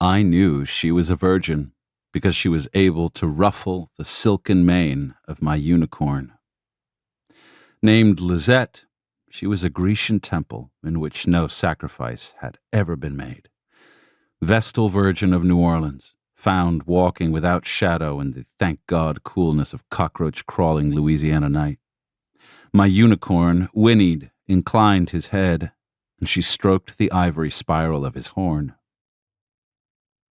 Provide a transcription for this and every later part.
I knew she was a virgin because she was able to ruffle the silken mane of my unicorn. Named Lisette, she was a Grecian temple in which no sacrifice had ever been made. Vestal Virgin of New Orleans, found walking without shadow in the thank God coolness of cockroach-crawling Louisiana night. My unicorn whinnied, inclined his head, and she stroked the ivory spiral of his horn.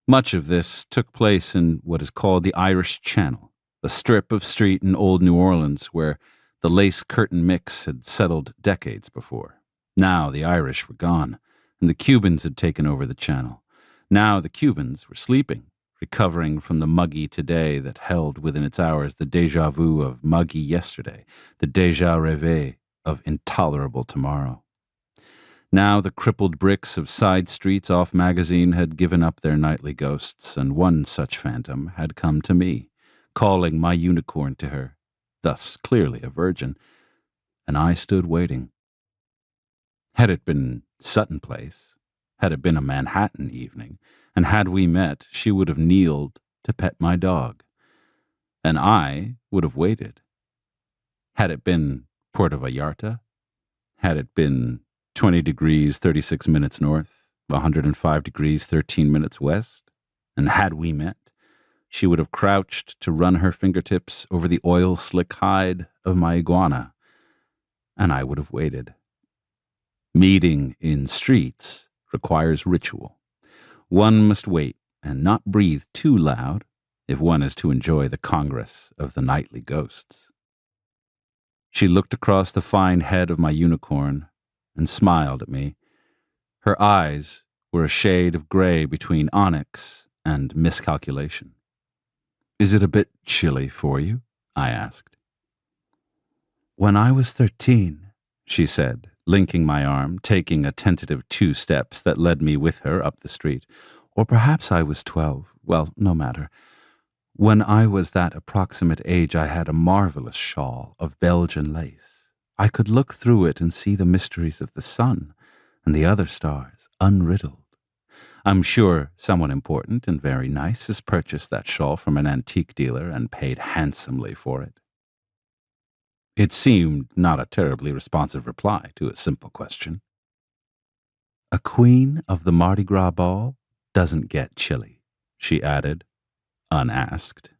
Much of this took place in what is called the Irish Channel, a strip of street in old New Orleans where the lace curtain mix had settled decades before. Now the Irish were gone, and the Cubans had taken over the channel. Now the Cubans were sleeping, recovering from the muggy today that held within its hours the déjà vu of muggy yesterday, the déjà rêvé of intolerable tomorrow. Now the crippled bricks of side streets off Magazine had given up their nightly ghosts, and one such phantom had come to me, calling my unicorn to her, thus clearly a virgin, and I stood waiting. Had it been Sutton Place, had it been a Manhattan evening, and had we met, she would have kneeled to pet my dog, and I would have waited. Had it been Puerto Vallarta, had it been 20 degrees, 36 minutes north, 105 degrees, 13 minutes west, and had we met, she would have crouched to run her fingertips over the oil-slick hide of my iguana, and I would have waited. Meeting in streets requires ritual. One must wait and not breathe too loud if one is to enjoy the congress of the nightly ghosts. She looked across the fine head of my unicorn and smiled at me. Her eyes were a shade of gray between onyx and miscalculation. "Is it a bit chilly for you?" I asked. "When I was 13, she said, linking my arm, taking a tentative 2 steps that led me with her up the street. Or perhaps I was 12. Well, no matter. When I was that approximate age, I had a marvelous shawl of Belgian lace. I could look through it and see the mysteries of the sun and the other stars unriddled. I'm sure someone important and very nice has purchased that shawl from an antique dealer and paid handsomely for it." It seemed not a terribly responsive reply to a simple question. "A queen of the Mardi Gras ball doesn't get chilly," she added, unasked.